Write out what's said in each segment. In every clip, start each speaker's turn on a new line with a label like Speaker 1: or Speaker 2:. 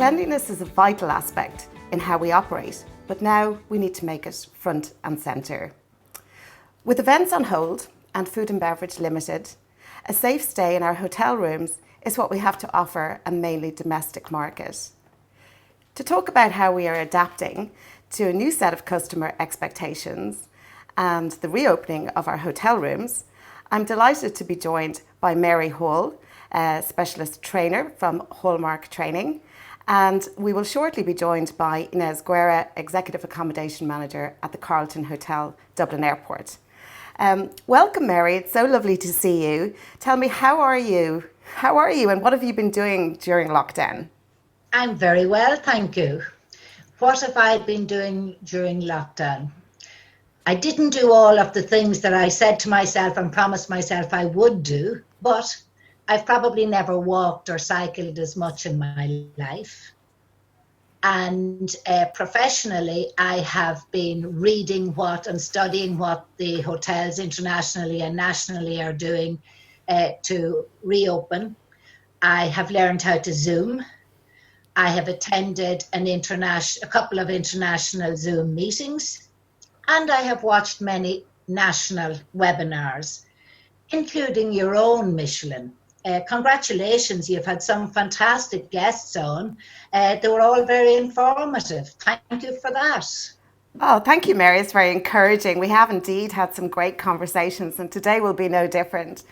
Speaker 1: Cleanliness is a vital aspect in how we operate, but now we need to make it front and centre. With events on hold and food and beverage limited, a safe stay in our hotel rooms is what we have to offer a mainly domestic market. To talk about how we are adapting to a new set of customer expectations and the reopening of our hotel rooms, I'm delighted to be joined by Mary Hall, a specialist trainer from Hallmark Training, and we will shortly be joined by Ines Guerra, Executive Accommodation Manager at the Carlton Hotel, Dublin Airport. Welcome, Mary. It's so lovely to see you. Tell me, how are you? How are you and what have you been doing during lockdown?
Speaker 2: I'm very well, thank you. What have I been doing during lockdown? I didn't do all of the things that I said to myself and promised myself I would do, but I've probably never walked or cycled as much in my life. And professionally, I have been reading and studying what the hotels internationally and nationally are doing to reopen. I have learned how to Zoom. I have attended a couple of international Zoom meetings, and I have watched many national webinars, including your own, Micheline. Congratulations, you've had some fantastic guests on. They were all very informative. Thank you for that.
Speaker 1: Oh, thank you, Mary. It's very encouraging. We have indeed had some great conversations, and today will be no different.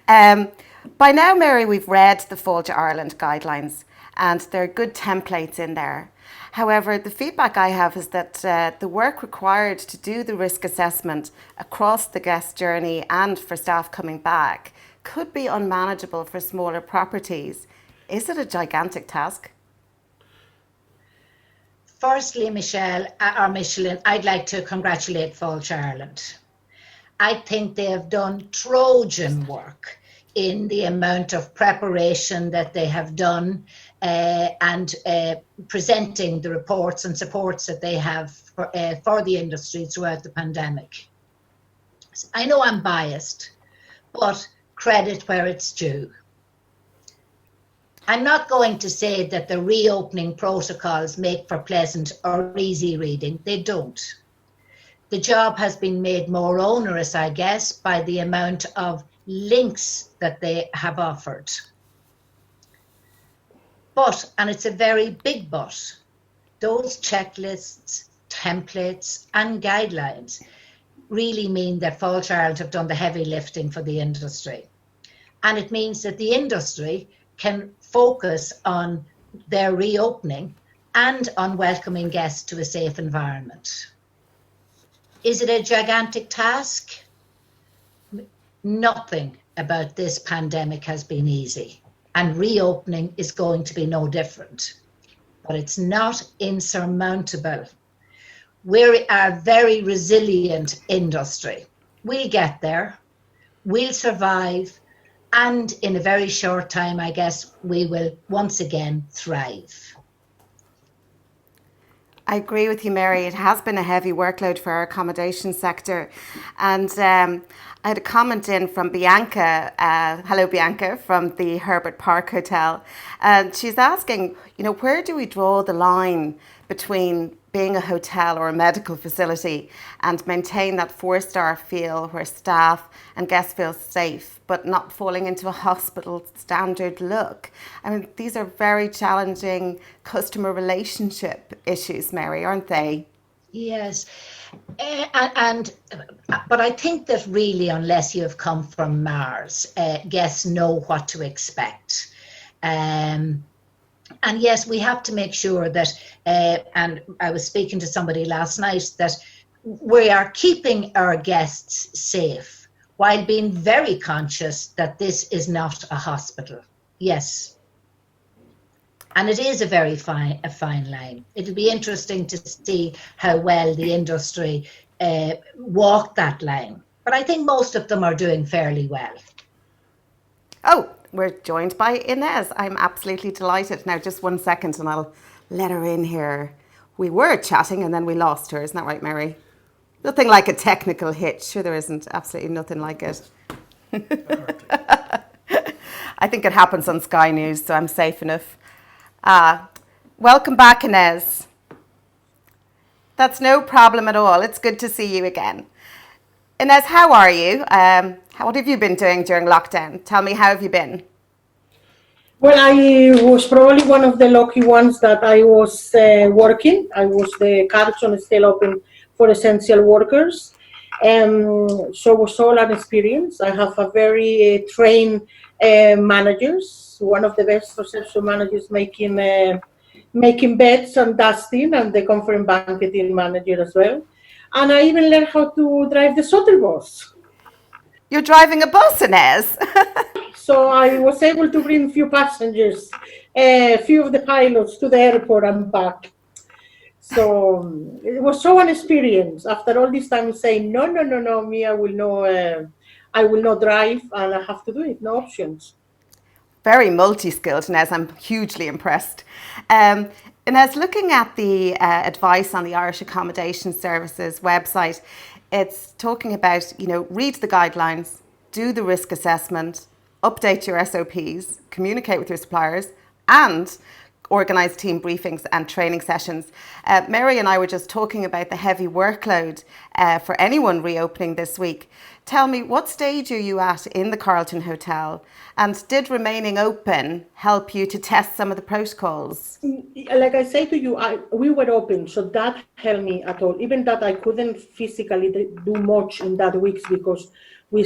Speaker 1: By now, Mary, we've read the Fall to Ireland guidelines, and there are good templates in there. However, the feedback I have is that the work required to do the risk assessment across the guest journey and for staff coming back could be unmanageable for smaller properties. Is it a gigantic task?
Speaker 2: Firstly, Micheline, I'd like to congratulate Fall to Ireland. I think they have done Trojan work in the amount of preparation that they have done and presenting the reports and supports that they have for the industry throughout the pandemic. I know I'm biased, but credit where it's due. I'm not going to say that the reopening protocols make for pleasant or easy reading. They don't. The job has been made more onerous, I guess, by the amount of links that they have offered. But, and it's a very big but, those checklists, templates and guidelines really mean that Fall to Ireland have done the heavy lifting for the industry. And it means that the industry can focus on their reopening and on welcoming guests to a safe environment. Is it a gigantic task? Nothing about this pandemic has been easy, and reopening is going to be no different. But it's not insurmountable. We're a very resilient industry. We'll get there, we'll survive, and in a very short time, I guess, we will once again thrive.
Speaker 1: I agree with you, Mary. It has been a heavy workload for our accommodation sector. And I had a comment in from Bianca, hello Bianca, from the Herbert Park Hotel. And she's asking, where do we draw the line between being a hotel or a medical facility and maintain that 4-star feel where staff and guests feel safe, but not falling into a hospital standard look? I mean, these are very challenging customer relationship issues, Mary, aren't they?
Speaker 2: Yes, but I think that really, unless you have come from Mars, guests know what to expect. And yes, we have to make sure that, and I was speaking to somebody last night, that we are keeping our guests safe while being very conscious that this is not a hospital. Yes. And it is a very fine line. It'll be interesting to see how well the industry walk that line. But I think most of them are doing fairly well.
Speaker 1: Oh, we're joined by Ines. I'm absolutely delighted. Now, just 1 second and I'll let her in here. We were chatting and then we lost her. Isn't that right, Mary? Nothing like a technical hitch. Sure, there isn't. Absolutely nothing like it. I think it happens on Sky News, so I'm safe enough. Welcome back, Ines. That's no problem at all. It's good to see you again. Ines, how are you? What have you been doing during lockdown? Tell me, how have you been?
Speaker 3: Well, I was probably one of the lucky ones that I was working. The Carlton is still open for essential workers. So it was all an experience. I have a very trained managers, one of the best reception managers making beds and dusting, and the conference banqueting manager as well. And I even learned how to drive the shuttle bus.
Speaker 1: You're driving a bus, Ines.
Speaker 3: So I was able to bring few passengers, a few of the pilots to the airport and back. So it was so an experience. After all this time saying, no, me, I will not drive, and I have to do it, no options.
Speaker 1: Very multi-skilled, Ines. I'm hugely impressed. Ines, looking at the advice on the Irish Accommodation Services website, it's talking about, read the guidelines, do the risk assessment, update your SOPs, communicate with your suppliers, and organise team briefings and training sessions. Mary and I were just talking about the heavy workload for anyone reopening this week. Tell me, what stage are you at in the Carlton Hotel? And did remaining open help you to test some of the protocols?
Speaker 3: Like I say to you, we were open, so that helped me at all. Even that I couldn't physically do much in that weeks because we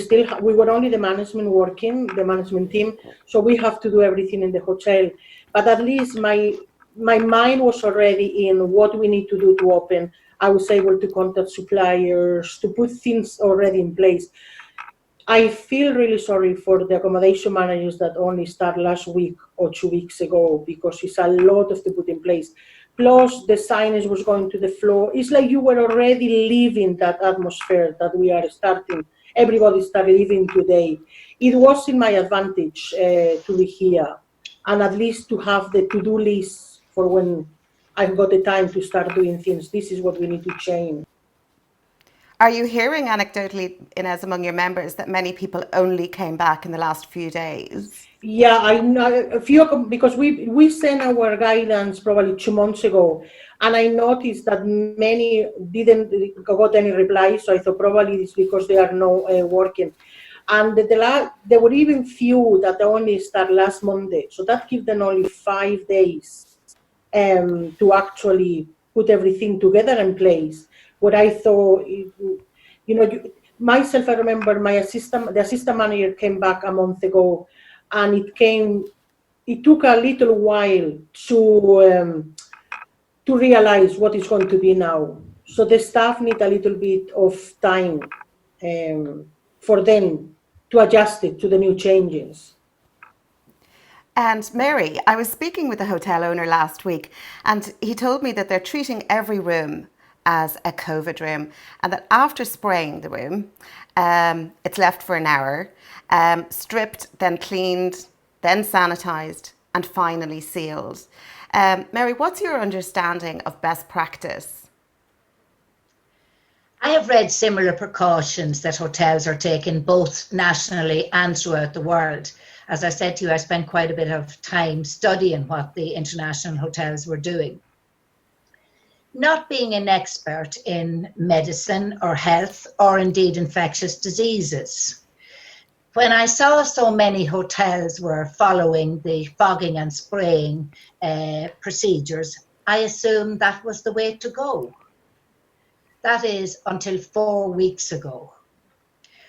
Speaker 3: were only the management working, the management team, so we have to do everything in the hotel. But at least my mind was already in what we need to do to open. I was able to contact suppliers, to put things already in place. I feel really sorry for the accommodation managers that only start last week or 2 weeks ago, because it's a lot of to put in place. Plus the signage was going to the floor. It's like you were already living that atmosphere that we are starting. Everybody started living today. It was in my advantage to be here, and at least to have the to-do list for when I've got the time to start doing things. This is what we need to change.
Speaker 1: Are you hearing anecdotally, Ines, among your members that many people only came back in the last few days?
Speaker 3: Yeah, I know a few, because we sent our guidance probably 2 months ago, and I noticed that many didn't got any reply. So I thought probably it's because they are not working, and there were even few that only start last Monday. So that gives them only 5 days to actually put everything together in place. What I thought, myself, I remember the assistant manager came back a month ago, and it took a little while to realize what is going to be now. So the staff need a little bit of time for them to adjust it to the new changes.
Speaker 1: And Mary, I was speaking with a hotel owner last week, and he told me that they're treating every room as a COVID room, and that after spraying the room, it's left for an hour, stripped, then cleaned, then sanitised, and finally sealed. Mary, what's your understanding of best practice?
Speaker 2: I have read similar precautions that hotels are taking both nationally and throughout the world. As I said to you, I spent quite a bit of time studying what the international hotels were doing. Not being an expert in medicine or health or indeed infectious diseases, when I saw so many hotels were following the fogging and spraying procedures, I assumed that was the way to go. That is until 4 weeks ago.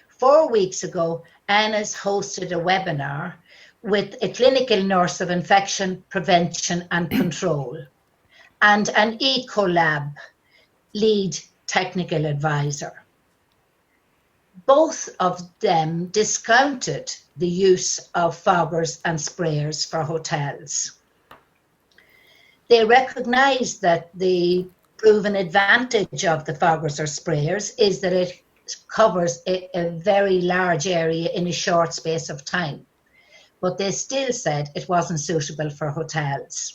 Speaker 2: 4 weeks ago, Anna's hosted a webinar with a clinical nurse of infection prevention and control and an Ecolab lead technical advisor. Both of them discounted the use of foggers and sprayers for hotels. They recognized that the proven advantage of the foggers or sprayers is that it covers a very large area in a short space of time. But they still said it wasn't suitable for hotels.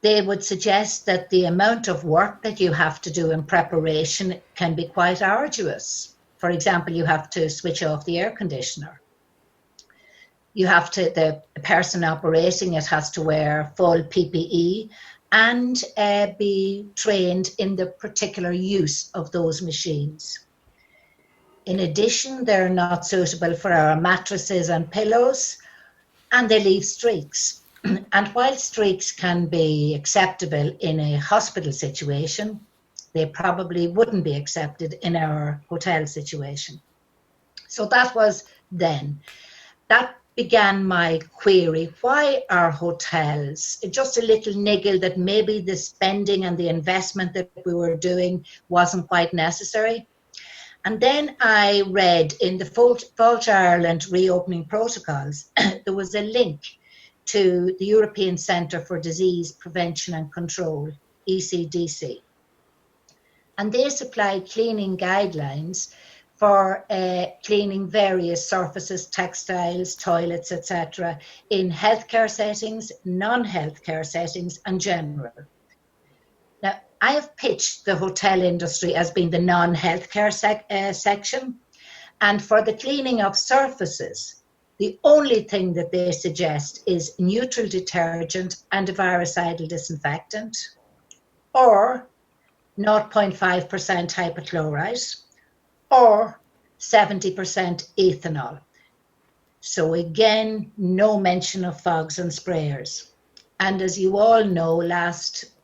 Speaker 2: They would suggest that the amount of work that you have to do in preparation can be quite arduous. For example, you have to switch off the air conditioner. the person operating it has to wear full PPE and be trained in the particular use of those machines. In addition, they're not suitable for our mattresses and pillows, and they leave streaks. And while streaks can be acceptable in a hospital situation, they probably wouldn't be accepted in our hotel situation. So that was then. That began my query. Why are hotels, just a little niggle that maybe the spending and the investment that we were doing wasn't quite necessary? And then I read in the Fáilte Ireland reopening protocols, there was a link to the European Centre for Disease Prevention and Control, ECDC. And they supplied cleaning guidelines for cleaning various surfaces, textiles, toilets, etc., in healthcare settings, non-healthcare settings, and general. Now, I have pitched the hotel industry as being the non-healthcare section, and for the cleaning of surfaces, the only thing that they suggest is neutral detergent and a virucidal disinfectant, or 0.5% hypochlorite, or 70% ethanol. So again, no mention of fogs and sprayers. And as you all know, I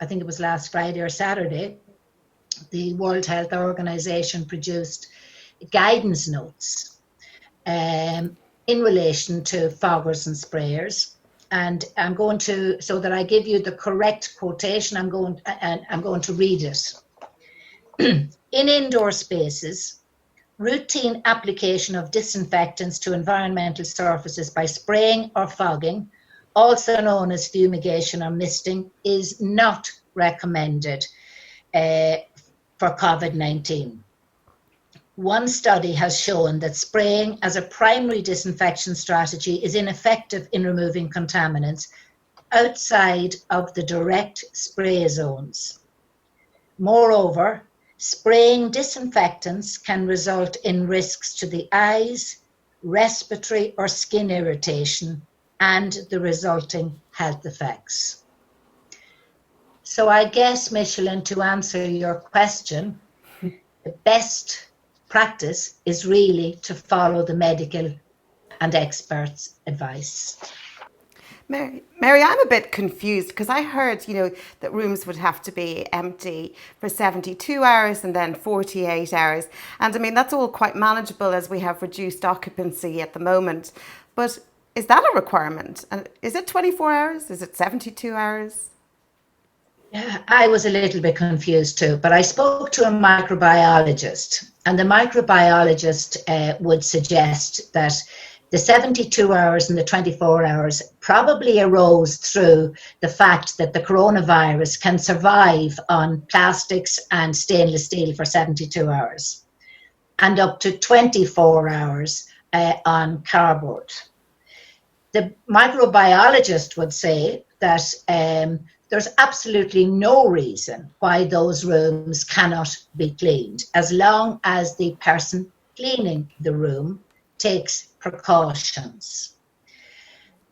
Speaker 2: think it was last Friday or Saturday, the World Health Organization produced guidance notes in relation to foggers and sprayers. And I'm going to, so that I give you the correct quotation, I'm going to read it. In indoor spaces, routine application of disinfectants to environmental surfaces by spraying or fogging, also known as fumigation or misting, is not recommended for COVID-19. One study has shown that spraying as a primary disinfection strategy is ineffective in removing contaminants outside of the direct spray zones. Moreover, spraying disinfectants can result in risks to the eyes, respiratory or skin irritation, and the resulting health effects. So I guess, Micheline, to answer your question, the best practice is really to follow the medical and experts' advice.
Speaker 1: Mary, I'm a bit confused because I heard, that rooms would have to be empty for 72 hours and then 48 hours. And I mean, that's all quite manageable as we have reduced occupancy at the moment. But is that a requirement? And is it 24 hours? Is it 72 hours?
Speaker 2: Yeah, I was a little bit confused too, but I spoke to a microbiologist, and the microbiologist would suggest that the 72 hours and the 24 hours probably arose through the fact that the coronavirus can survive on plastics and stainless steel for 72 hours and up to 24 hours on cardboard. The microbiologist would say that there's absolutely no reason why those rooms cannot be cleaned as long as the person cleaning the room takes precautions.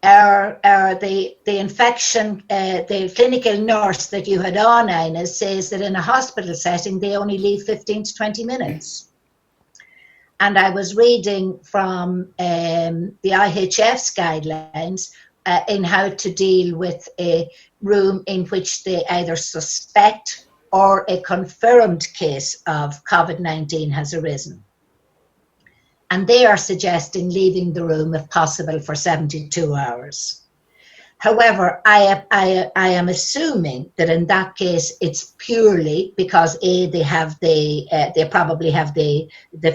Speaker 2: The infection, the clinical nurse that you had on, Ines, says that in a hospital setting they only leave 15 to 20 minutes. And I was reading from the IHF's guidelines in how to deal with a room in which they either suspect or a confirmed case of COVID-19 has arisen. And they are suggesting leaving the room, if possible, for 72 hours. However, I am assuming that in that case, it's purely because they probably have the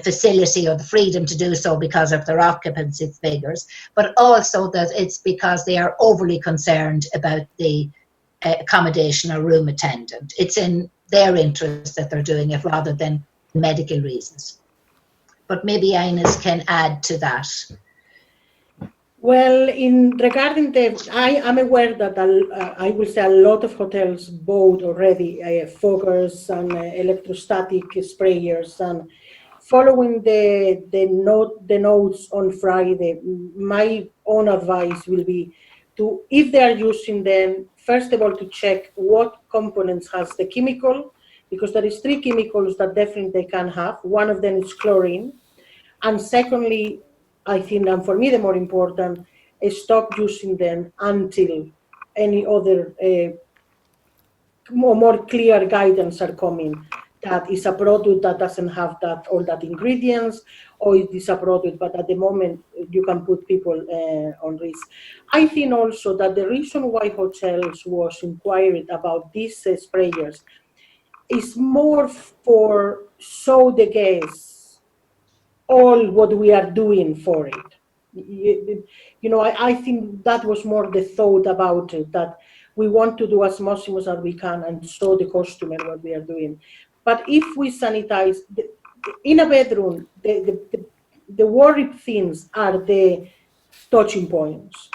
Speaker 2: facility or the freedom to do so because of their occupancy figures, but also that it's because they are overly concerned about the accommodation or room attendant. It's in their interest that they're doing it rather than medical reasons. But maybe Ines can add to that.
Speaker 3: Well, I am aware that I will say a lot of hotels bought already foggers and electrostatic sprayers, and following the notes on Friday, my own advice will be to, if they are using them, first of all, to check what components has the chemical, because there is 3 chemicals that definitely they can have. One of them is chlorine. And secondly, I think, and for me the more important, is stop using them until any other more clear guidance are coming. That is a product that doesn't have all that ingredients, or it is a product, but at the moment you can put people on risk. I think also that the reason why hotels was inquired about these sprayers is more for show the guests all what we are doing for it. I think that was more the thought about it, that we want to do as much as we can and show the customer what we are doing. But if we sanitize in a bedroom, the worried things are the touching points.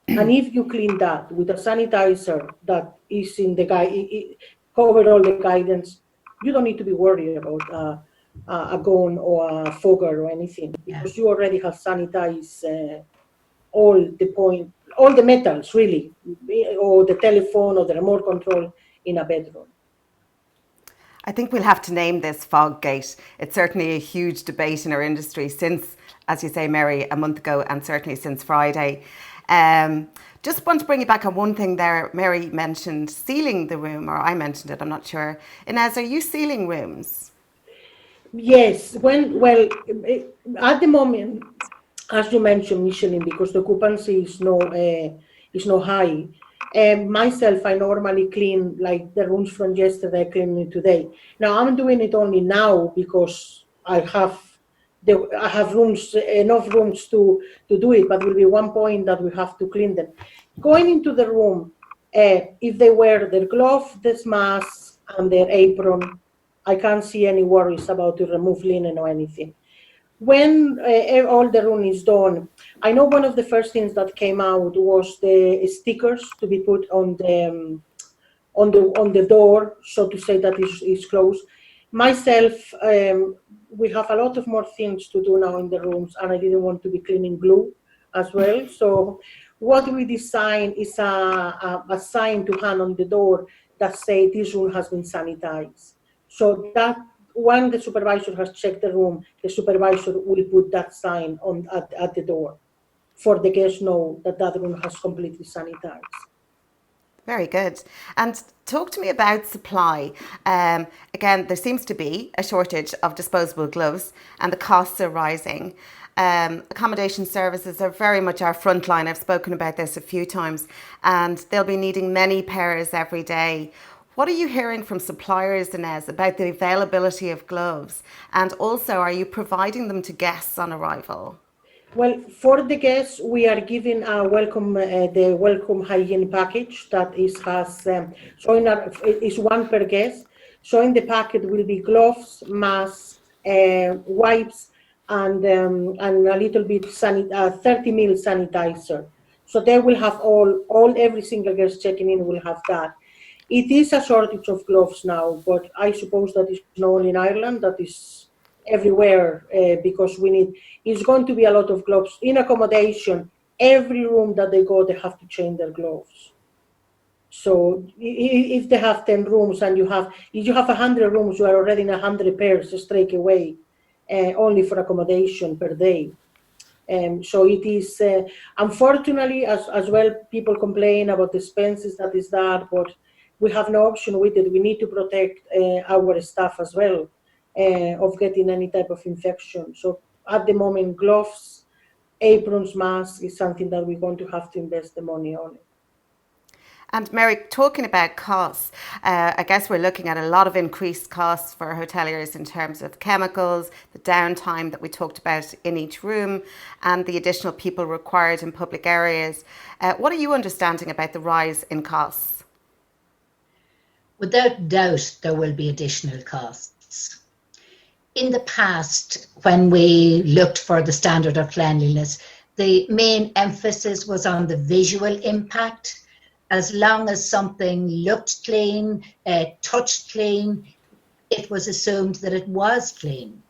Speaker 3: And if you clean that with a sanitizer that is in the cover all the guidance, you don't need to be worried about a gun or a fogger or anything, because you already have sanitized all the metals really, or the telephone or the remote control in a bedroom.
Speaker 1: I think we'll have to name this fog gate. It's certainly a huge debate in our industry since, as you say, Mary, a month ago, and certainly since Friday. Just want to bring you back on one thing there. Mary mentioned sealing the room, or I mentioned it, I'm not sure. Ines, are you sealing rooms?
Speaker 3: Yes, at the moment, as you mentioned, Micheline, because the occupancy is no high. Myself, I normally clean like the rooms from yesterday, I clean it today. Now I'm doing it only now because I have enough rooms to do it, but will be one point that we have to clean them. Going into the room, if they wear their glove, their mask, and their apron, I can't see any worries about to remove linen or anything. When all the room is done, I know one of the first things that came out was the stickers to be put on the door, so to say that is closed. Myself, we have a lot of more things to do now in the rooms, and I didn't want to be cleaning glue as well. So what we design is a sign to hang on the door that say this room has been sanitized. So that when the supervisor has checked the room, the supervisor will put that sign at the door for the guests know that room has completely sanitized.
Speaker 1: Very good. And talk to me about supply. Again, there seems to be a shortage of disposable gloves and the costs are rising. Accommodation services are very much our front line. I've spoken about this a few times, and they'll be needing many pairs every day. What are you hearing from suppliers, Ines, about the availability of gloves? And also, are you providing them to guests on arrival?
Speaker 3: Well, for the guests, we are giving the welcome hygiene package that is one per guest. So in the packet will be gloves, masks, wipes, and a little bit 30 ml sanitizer. So they will have every single guest checking in will have that. It is a shortage of gloves now, but I suppose that is not only in Ireland, that is everywhere, because it's going to be a lot of gloves. In accommodation, every room that they go, they have to change their gloves. So if they have 10 rooms and if you have 100 rooms, you are already in 100 pairs straight away, only for accommodation per day. So it is, unfortunately, as well, people complain about the expenses that is that, but we have no option with it. We need to protect our staff as well of getting any type of infection. So at the moment, gloves, aprons, masks is something that we're going to have to invest the money on.
Speaker 1: And Mary, talking about costs, I guess we're looking at a lot of increased costs for hoteliers in terms of chemicals, the downtime that we talked about in each room, and the additional people required in public areas. What are you understanding about the rise in costs?
Speaker 2: Without doubt, there will be additional costs. In the past, when we looked for the standard of cleanliness, the main emphasis was on the visual impact. As long as something looked clean, touched clean, it was assumed that it was clean.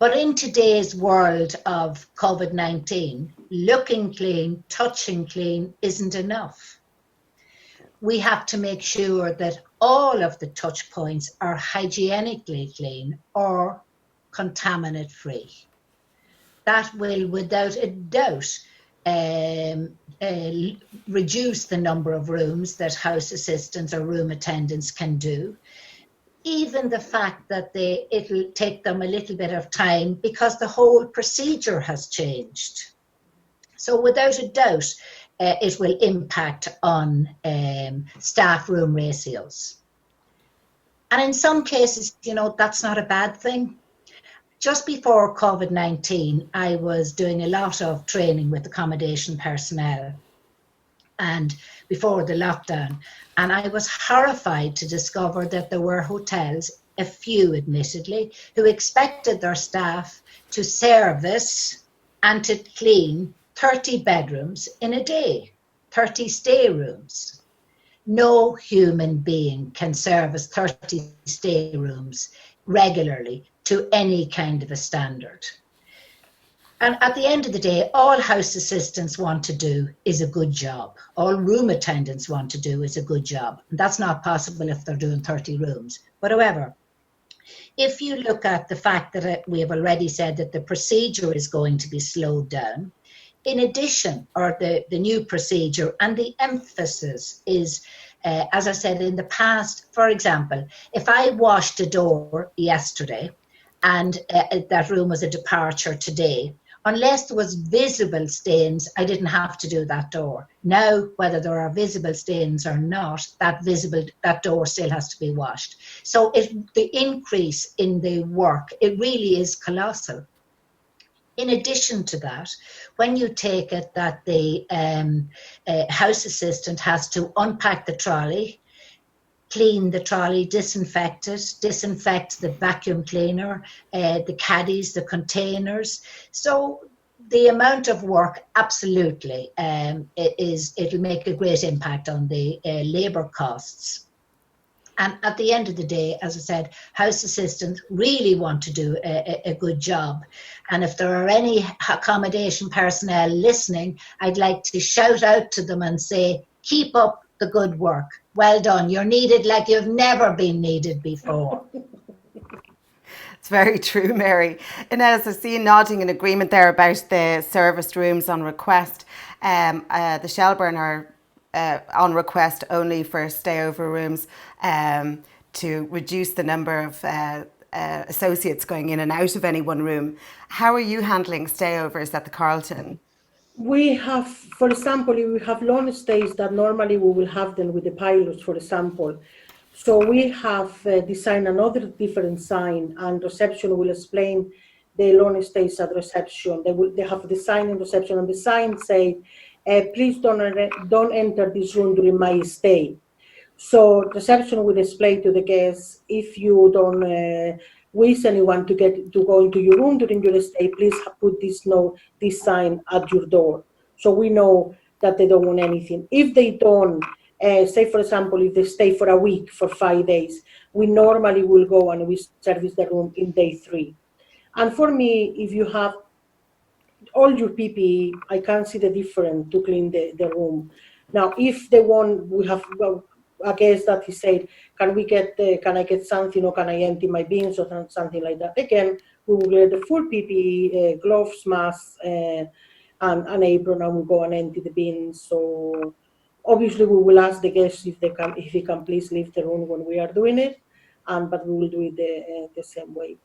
Speaker 2: But in today's world of COVID-19, looking clean, touching clean isn't enough. We have to make sure that all of the touch points are hygienically clean or contaminant free. That will, without a doubt, reduce the number of rooms that house assistants or room attendants can do. Even the fact that it'll take them a little bit of time because the whole procedure has changed. So without a doubt, it will impact on staff room ratios. And in some cases, that's not a bad thing. Just before COVID-19, I was doing a lot of training with accommodation personnel and before the lockdown. And I was horrified to discover that there were hotels, a few admittedly, who expected their staff to service and to clean 30 bedrooms in a day, 30 stay rooms. No human being can service 30 stay rooms regularly to any kind of a standard. And at the end of the day, all house assistants want to do is a good job. All room attendants want to do is a good job. And that's not possible if they're doing 30 rooms. But however, if you look at the fact that we have already said that the procedure is going to be slowed down, in addition, or the new procedure and the emphasis is, as I said in the past, for example, if I washed a door yesterday and that room was a departure today, unless there was visible stains, I didn't have to do that door. Now, whether there are visible stains or not, that door still has to be washed. So the increase in the work, it really is colossal. In addition to that, when you take it that the house assistant has to unpack the trolley, clean the trolley, disinfect it, disinfect the vacuum cleaner, the caddies, the containers. So the amount of work, absolutely, it'll make a great impact on the labour costs. And at the end of the day, as I said, house assistants really want to do a good job. And if there are any accommodation personnel listening, I'd like to shout out to them and say, keep up the good work. Well done. You're needed like you've never been needed before.
Speaker 1: It's very true, Mary. Ines, I see you nodding in agreement there about the serviced rooms on request. The Shelburne are on request only for stayover rooms to reduce the number of associates going in and out of any one room. How are you handling stayovers at the Carlton?
Speaker 3: We have, for example, we have long stays that normally we will have them with the pilots, for example. So we have designed another different sign, and reception will explain the long stays at reception. They have the sign in reception, and the sign say, please don't enter this room during my stay. So reception will explain to the guests, if you don't wish anyone to go into your room during your stay, please put this sign at your door. So we know that they don't want anything. If they don't, say for example, if they stay for a week, for 5 days, we normally will go and we service the room in day 3. And for me, if you have all your PPE, I can't see the difference to clean the room. Now, if they want, we have a guest that he said, can I get something, or can I empty my bins or something like that? Again, we will get the full PPE, gloves, masks, and an apron, and we'll go and empty the bins. So obviously we will ask the guests if he can please leave the room when we are doing it, but we will do it the same way.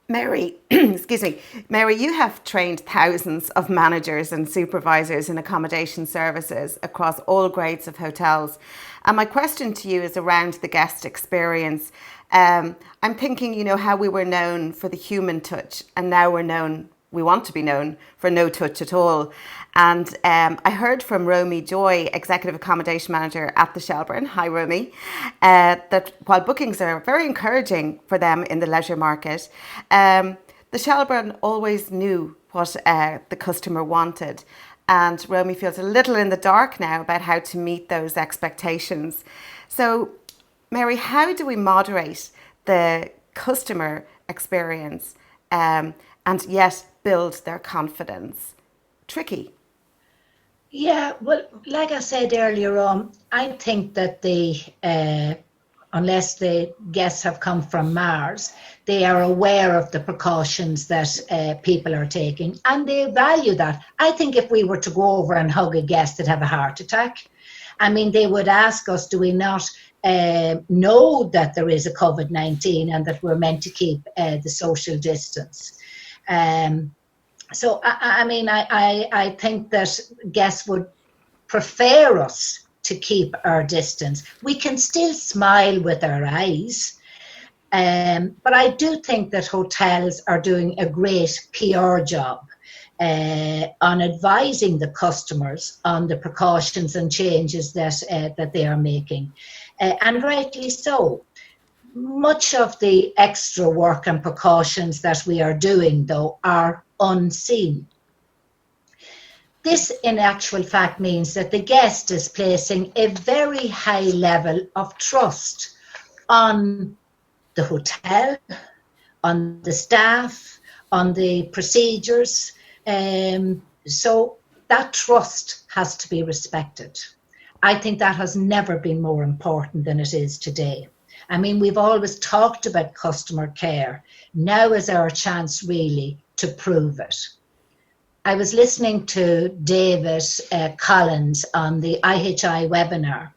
Speaker 1: Mary, excuse me, Mary, you have trained thousands of managers and supervisors in accommodation services across all grades of hotels. And my question to you is around the guest experience. I'm thinking, how we were known for the human touch, and now we want to be known for no touch at all. And I heard from Romy Joy, Executive Accommodation Manager at the Shelburne, hi Romy, that while bookings are very encouraging for them in the leisure market, the Shelburne always knew what the customer wanted. And Romy feels a little in the dark now about how to meet those expectations. So, Mary, how do we moderate the customer experience, and yet build their confidence? Tricky.
Speaker 2: Yeah, well, like I said earlier on, I think that unless the guests have come from Mars, they are aware of the precautions that people are taking, and they value that. I think if we were to go over and hug a guest that have a heart attack, I mean, they would ask us, do we not know that there is a COVID-19 and that we're meant to keep the social distance? So, I think that guests would prefer us to keep our distance. We can still smile with our eyes, but I do think that hotels are doing a great PR job on advising the customers on the precautions and changes that they are making, and rightly so. Much of the extra work and precautions that we are doing, though, are unseen. This, in actual fact, means that the guest is placing a very high level of trust on the hotel, on the staff, on the procedures. So that trust has to be respected. I think that has never been more important than it is today. I mean, we've always talked about customer care. Now is our chance really to prove it. I was listening to David Collins on the IHI webinar,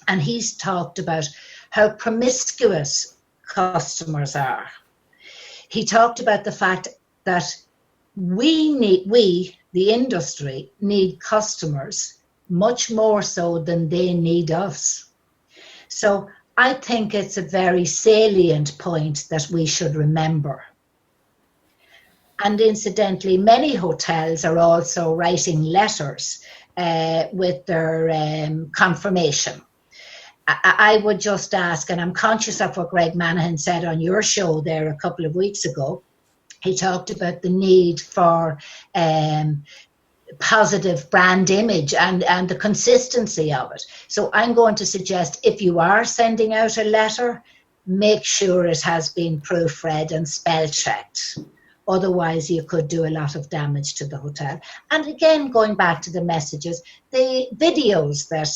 Speaker 2: and he's talked about how promiscuous customers are. He talked about the fact that we, the industry, need customers much more so than they need us. So I think it's a very salient point that we should remember. And incidentally, many hotels are also writing letters with their confirmation. I would just ask, and I'm conscious of what Greg Manahan said on your show there a couple of weeks ago. He talked about the need for positive brand image and the consistency of it. So I'm going to suggest, if you are sending out a letter, make sure it has been proofread and spell checked. Otherwise, you could do a lot of damage to the hotel. And again, going back to the messages, the videos that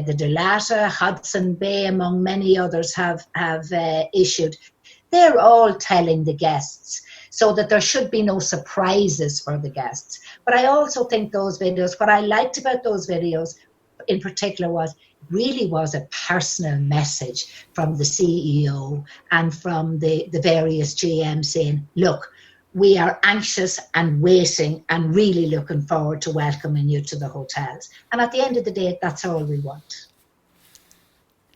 Speaker 2: the Delata, Hudson Bay, among many others have issued, they're all telling the guests so that there should be no surprises for the guests. But I also think those videos, what I liked about those videos in particular was a personal message from the CEO and from the various GMs saying, look, we are anxious and waiting and really looking forward to welcoming you to the hotels. And at the end of the day, that's all we want.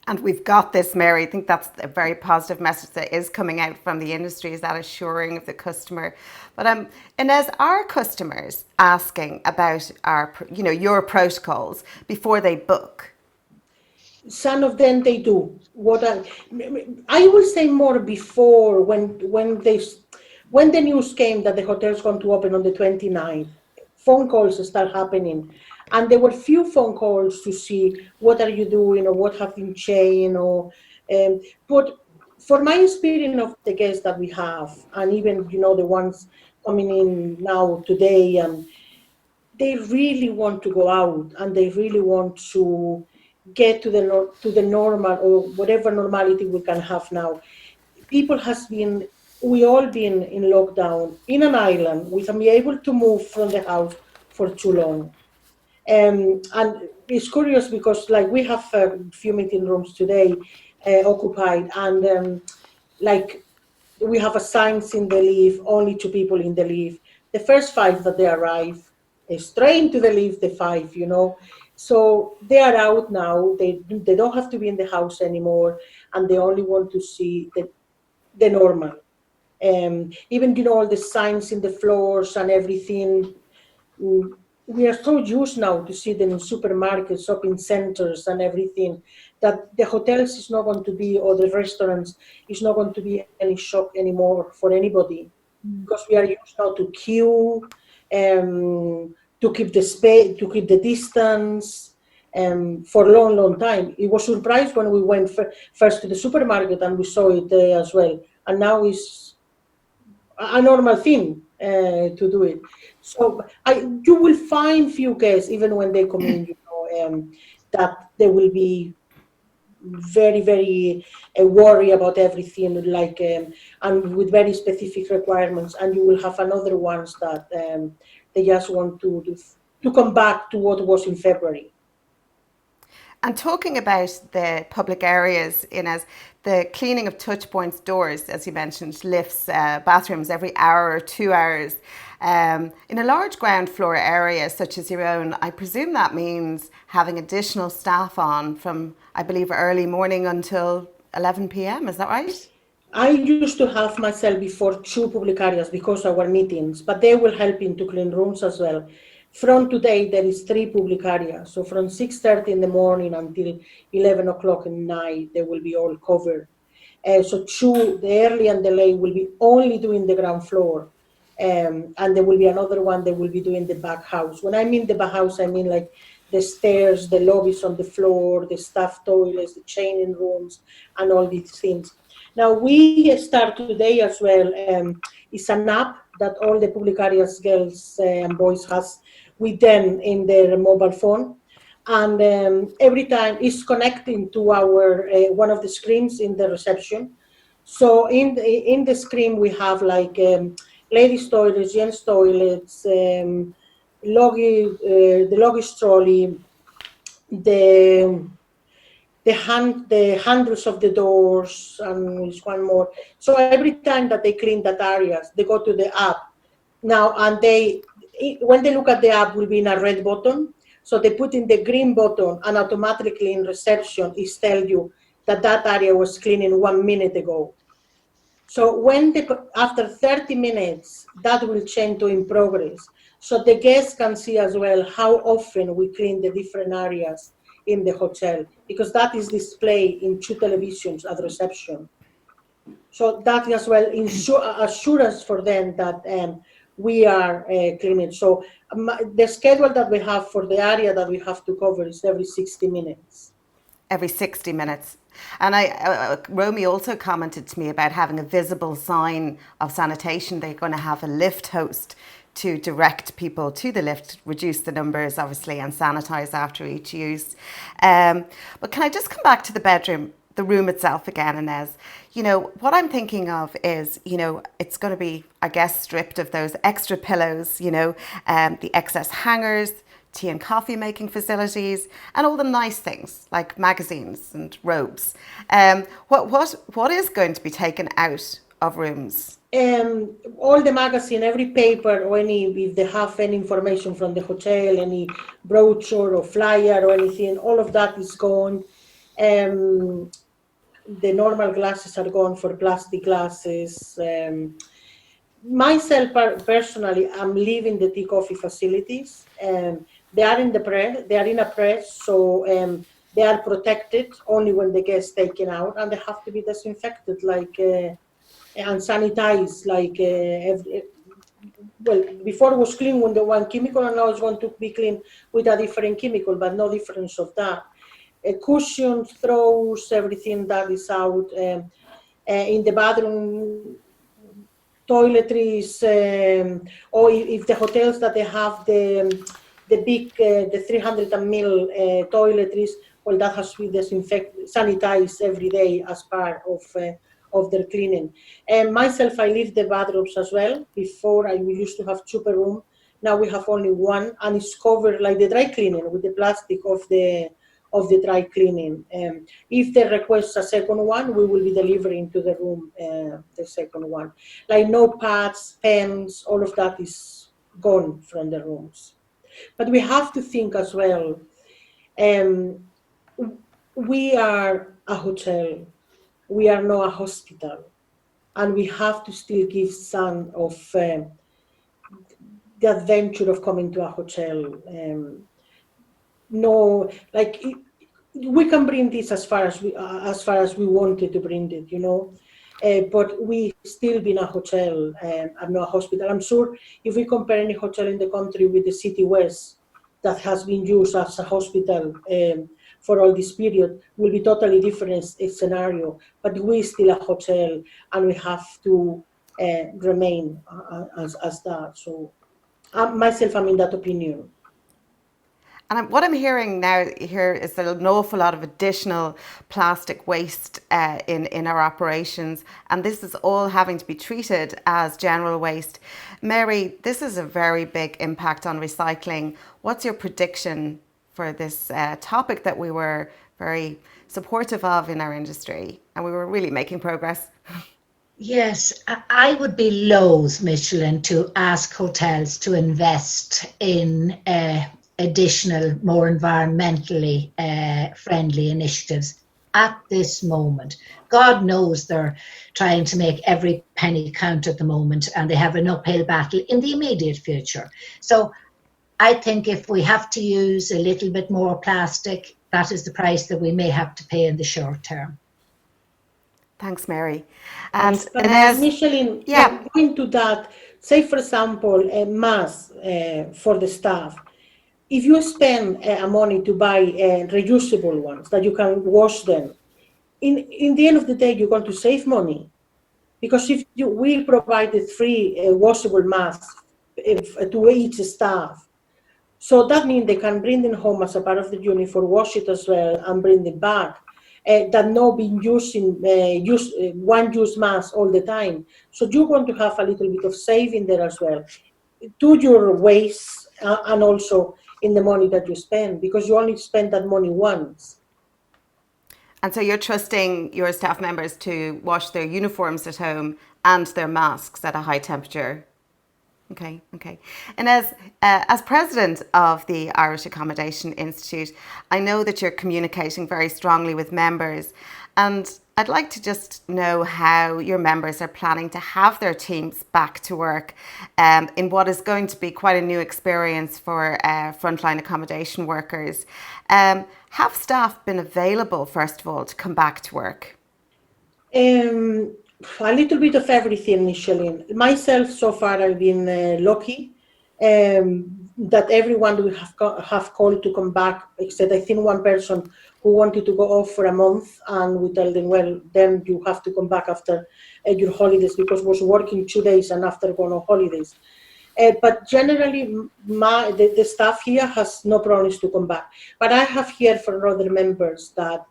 Speaker 1: And we've got this, Mary. I think that's a very positive message that is coming out from the industry, is that assuring of the customer. But Ines, are customers asking about your protocols before they book?
Speaker 3: Some of them they do. I will say more before, when the news came that the hotel's going to open on the 29th, phone calls start happening. And there were few phone calls to see what are you doing or what have been changed. But for my experience of the guests that we have, and even the ones coming in now today, they really want to go out and they really want to get to the normal or whatever normality we can have now. We all been in lockdown in an island. We can be able to move from the house for too long. And it's curious because we have a few meeting rooms today occupied, and we have signs in the lift, only 2 people in the lift. The first 5 that they arrive, straight into the lift, the 5, So they are out now. They don't have to be in the house anymore, and they only want to see the normal. Even all the signs in the floors and everything. We are so used now to see them in supermarkets, shopping centers and everything, that the hotels is not going to be, or the restaurants is not going to be any shock anymore for anybody, because we are used now to queue, to keep the space, to keep the distance, for a long, long time. It was surprised when we went first to the supermarket and we saw it there as well. And now it's a normal thing to do it. So you will find few guests, even when they come in, that they will be very, very worry about everything, like and with very specific requirements. And you will have another ones that they just want to come back to what was in February.
Speaker 1: And talking about the public areas, Ines, the cleaning of touch points, doors, as you mentioned, lifts, bathrooms every hour or 2 hours. In a large ground floor area such as your own, I presume that means having additional staff on from, I believe, early morning until 11 p.m. Is that right?
Speaker 3: I used to have myself before 2 public areas because our meetings, but they will help in to clean rooms as well. From today, there is 3 public areas. So from 6:30 in the morning until 11 o'clock at night, they will be all covered. So 2, the early and the late, will be only doing the ground floor. And there will be another one that will be doing the back house. When I mean the back house, I mean like the stairs, the lobbies on the floor, the staff toilets, the changing rooms, and all these things. Now, we start today as well. It's an app that all the public areas girls and boys has with them in their mobile phone. And every time it's connecting to our one of the screens in the reception. So in the screen, we have like ladies' toilets, gents' toilets, the luggage trolley, the the handles of the doors, and there's one more. So every time that they clean that areas, they go to the app now, and when they look at the app, will be in a red button. So they put in the green button, and automatically in reception, it tells you that that area was cleaning 1 minute ago. So after 30 minutes, that will change to in progress. So the guests can see as well how often we clean the different areas in the hotel, because that is displayed in 2 televisions at reception. So that as well assurance for them that we are cleaning. So the schedule that we have for the area that we have to cover is every 60 minutes.
Speaker 1: Every 60 minutes. And Romy also commented to me about having a visible sign of sanitation. They're going to have a lift host to direct people to the lift, reduce the numbers, obviously, and sanitize after each use. But can I just come back to the bedroom, the room itself again, Ines? What I'm thinking of is, it's going to be, I guess, stripped of those extra pillows, the excess hangers, tea and coffee making facilities, and all the nice things like magazines and robes. What is going to be taken out of rooms?
Speaker 3: All the magazine, every paper, or if they have any information from the hotel, any brochure or flyer or anything, all of that is gone. The normal glasses are gone for plastic glasses. Myself personally, I'm leaving the tea coffee facilities. They are in a press, so they are protected only when the guests taken out, and they have to be disinfected and sanitized before it was clean with the one chemical, and now it's going to be clean with a different chemical, but no difference of that. Cushions, throws, everything that is out. In the bathroom, toiletries, or if the hotels that they have the big, the 300 ml toiletries, well, that has to be sanitized every day as part of their cleaning. And myself, I leave the bathrooms as well. Before, we used to have 2 per room. Now we have only 1, and it's covered like the dry cleaning with the plastic of the dry cleaning. If they request a second one, we will be delivering to the room the second one. Like notepads, pens, all of that is gone from the rooms. But we have to think as well, we are a hotel, we are not a hospital, and we have to still give some of the adventure of coming to a hotel. No, like we can bring this as far as we wanted to bring it, but we still been a hotel and not a hospital. I'm sure if we compare any hotel in the country with the City West that has been used as a hospital for all this period, will be totally different scenario. But we still a hotel, and we have to remain as that. So myself, I'm in that opinion.
Speaker 1: And what I'm hearing now here is that an awful lot of additional plastic waste in our operations, and this is all having to be treated as general waste. Mary, this is a very big impact on recycling. What's your prediction for this topic that we were very supportive of in our industry, and we were really making progress?
Speaker 2: Yes, I would be loath, Micheline, to ask hotels to invest in additional, more environmentally friendly initiatives at this moment. God knows they're trying to make every penny count at the moment, and they have an uphill battle in the immediate future. So I think if we have to use a little bit more plastic, that is the price that we may have to pay in the short term.
Speaker 1: Thanks, Mary. And
Speaker 3: Micheline,
Speaker 1: yeah,
Speaker 3: going to that, say for example, a mask for the staff. If you spend money to buy reusable ones that you can wash them, in the end of the day, you're going to save money. Because if you will provide the free washable masks to each staff, so that means they can bring them home as a part of the uniform, wash it as well, and bring it back. That not being using one-use mask all the time. So you're going to have a little bit of saving there as well, to your waste and also in the money that you spend, because you only spend that money once.
Speaker 1: and so you're trusting your staff members to wash their uniforms at home and their masks at a high temperature. Okay. And as president of the Irish Accommodation Institute, I know that you're communicating very strongly with members, and I'd like to just know how your members are planning to have their teams back to work in what is going to be quite a new experience for frontline accommodation workers. Have staff been available, first of all, to come back to work?
Speaker 3: A little bit of everything, Micheline. Myself, so far, I've been lucky that everyone will have called to come back, except I think one person who wanted to go off for a month, and we tell them, well, then you have to come back after your holidays, because was working 2 days and after going on holidays. But generally, the staff here has no problems to come back. But I have heard from other members that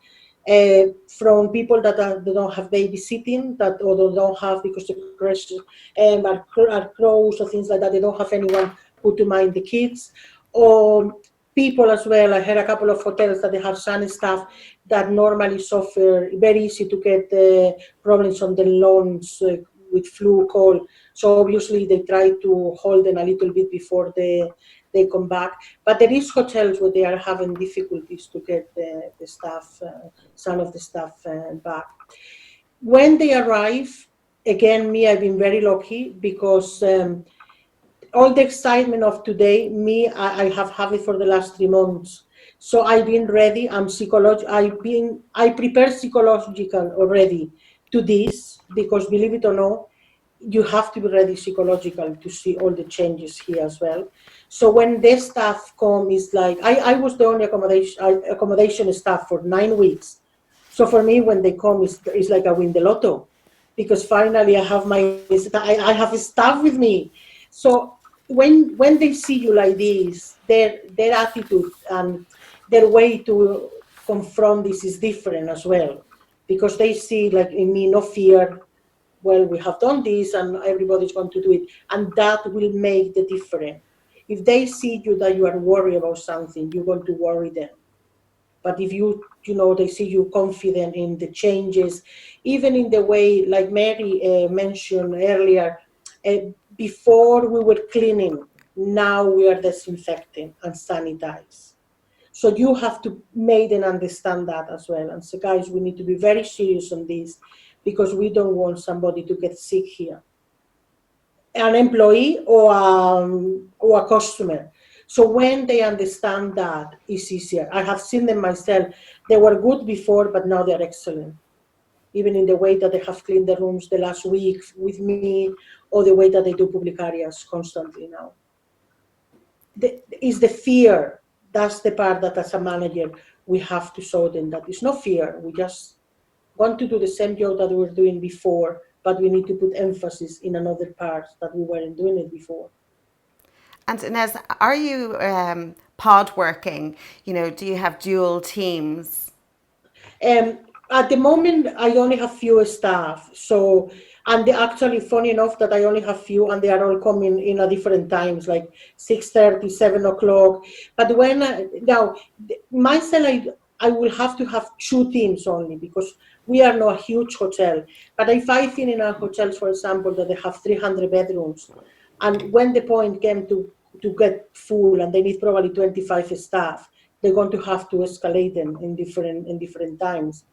Speaker 3: from people that they don't have babysitting, that or they don't have, because the crashes are closed or things like that, they don't have anyone who to mind the kids, or people as well. I heard a couple of hotels that they have some staff that normally suffer, very easy to get problems on the lungs with flu, cold. So obviously they try to hold them a little bit before they come back. But there is hotels where they are having difficulties to get the staff, some of the staff back. When they arrive, again, I've been very lucky, because all the excitement of today, I have had it for the last 3 months. So I've been ready. I prepared psychological already to this, because believe it or not, you have to be ready psychological to see all the changes here as well. So when the staff come, it's like, I was the only accommodation staff for 9 weeks. So for me, when they come, it's like I win the lotto, because finally I have staff with me. So when they see you like this, their attitude and their way to confront this is different as well, because they see, like in me, no fear. Well, we have done this and everybody's going to do it. And that will make the difference. If they see you that you are worried about something, you're going to worry them. But if they see you confident in the changes, even in the way, like Mary mentioned earlier, before we were cleaning, now we are disinfecting and sanitize. So you have to make them understand that as well. And so, guys, we need to be very serious on this, because we don't want somebody to get sick here, an employee or a customer. So when they understand that, it's easier. I have seen them myself. They were good before, but now they're excellent. Even in the way that they have cleaned the rooms the last week with me, or the way that they do public areas constantly now. Is the fear. That's the part that as a manager, we have to show them that it's no fear. We just want to do the same job that we were doing before, but we need to put emphasis in another part that we weren't doing it before.
Speaker 1: And Ines, are you pod working? You know, do you have dual teams?
Speaker 3: At the moment, I only have few staff. So, and they actually, funny enough, that I only have few, and they are all coming in at different times, like 6:30, 7 o'clock. But when now, myself, I will have to have two teams only because we are not a huge hotel. But if I think in our hotels, for example, that they have 300 bedrooms, and when the point came to get full, and they need probably 25 staff, they're going to have to escalate them in different times.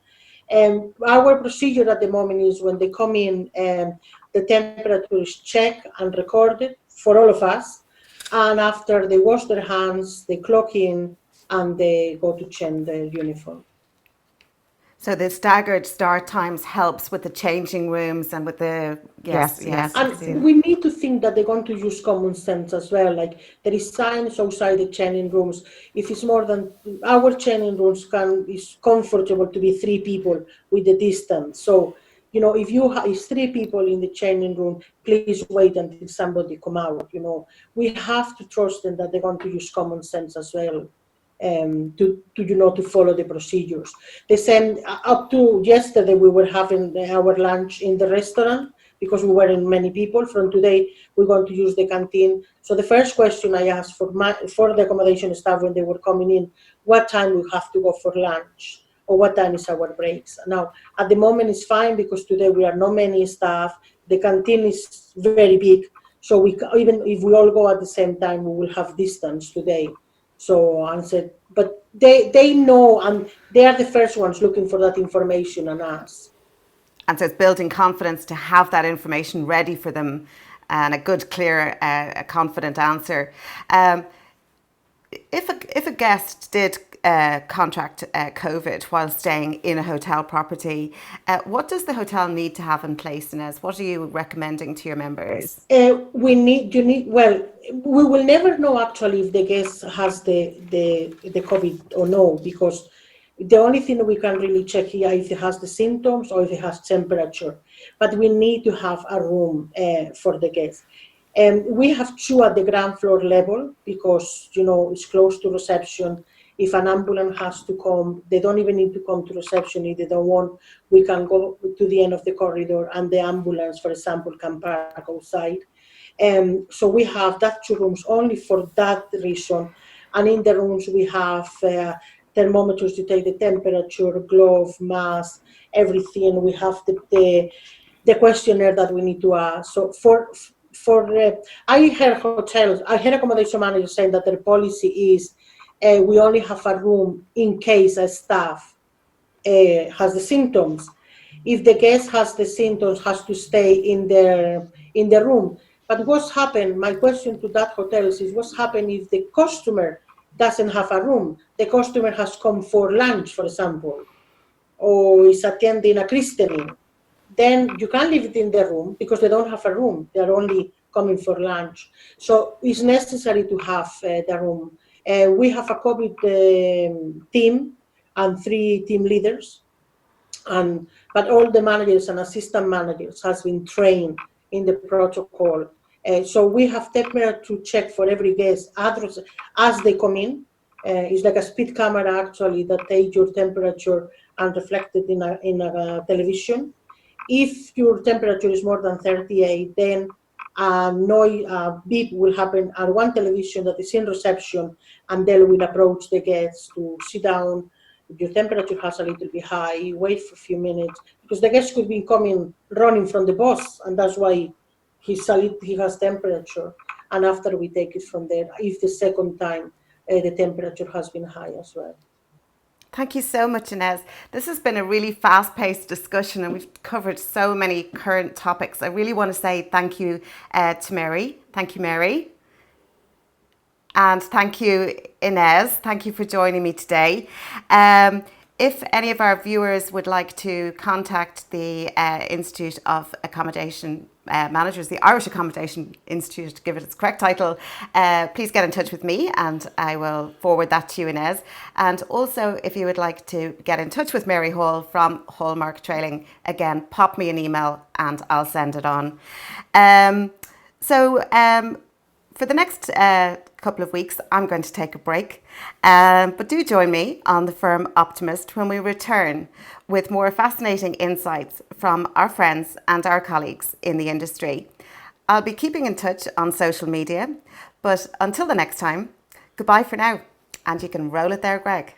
Speaker 3: Our procedure at the moment is when they come in, the temperature is checked and recorded for all of us. And after they wash their hands, they clock in and they go to change their uniform.
Speaker 1: So the staggered start times helps with the changing rooms and with the yes.
Speaker 3: And we need to think that they're going to use common sense as well. Like there is signs outside the changing rooms. If it's more than our changing rooms is comfortable to be 3 people with the distance. So you know, if it's 3 people in the changing room, please wait until somebody come out. You know, we have to trust them that they're going to use common sense as well. To follow the procedures. The same up to yesterday, we were having our lunch in the restaurant because we weren't many people. From today, we're going to use the canteen. So the first question I asked for the accommodation staff when they were coming in, what time we have to go for lunch or what time is our breaks. Now, at the moment, it's fine because today we are not many staff. The canteen is very big, so even if we all go at the same time, we will have distance today. So I said, but they know, and they are the first ones looking for that information and us.
Speaker 1: And so it's building confidence to have that information ready for them and a good, clear, confident answer. If a guest did contract COVID while staying in a hotel property, what does the hotel need to have in place, Ines? What are you recommending to your members?
Speaker 3: We will never know actually if the guest has the COVID or no, because the only thing we can really check here is if it has the symptoms or if it has temperature. But we need to have a room for the guest. We have 2 at the ground floor level because, you know, it's close to reception. If an ambulance has to come, they don't even need to come to reception. If they don't want, we can go to the end of the corridor and the ambulance, for example, can park outside. So we have that 2 rooms only for that reason. And in the rooms we have thermometers to take the temperature, glove, mask, everything. We have the questionnaire that we need to ask. So I heard accommodation managers saying that their policy is we only have a room in case a staff has the symptoms. If the guest has the symptoms, has to stay in the room. But what's happened? My question to that hotel is what's happened if the customer doesn't have a room? The customer has come for lunch, for example, or is attending a christening. Then you can't leave it in the room because they don't have a room. They're only coming for lunch. So it's necessary to have the room. We have a COVID team and 3 team leaders, but all the managers and assistant managers has been trained in the protocol. So we have temperature check for every guest address as they come in. It's like a speed camera actually that takes your temperature and reflected in a television. If your temperature is more than 38, then a beep will happen at one television that is in reception, and they will approach the guests to sit down. If your temperature has a little bit high, wait for a few minutes, because the guest could be coming running from the bus, and that's why he has temperature. And after we take it from there, if the second time the temperature has been high as well.
Speaker 1: Thank you so much, Ines. This has been a really fast-paced discussion and we've covered so many current topics. I really want to say thank you to Mary. Thank you, Mary. And thank you, Ines. Thank you for joining me today. If any of our viewers would like to contact the Institute of Accommodation Managers, the Irish Accommodation Institute, to give it its correct title, please get in touch with me and I will forward that to you, Ines. And also, if you would like to get in touch with Mary Hall from Hallmark Training, again, pop me an email and I'll send it on. For the next couple of weeks, I'm going to take a break. But do join me on the firm Optimist when we return with more fascinating insights from our friends and our colleagues in the industry. I'll be keeping in touch on social media, but until the next time, goodbye for now. And you can roll it there, Greg.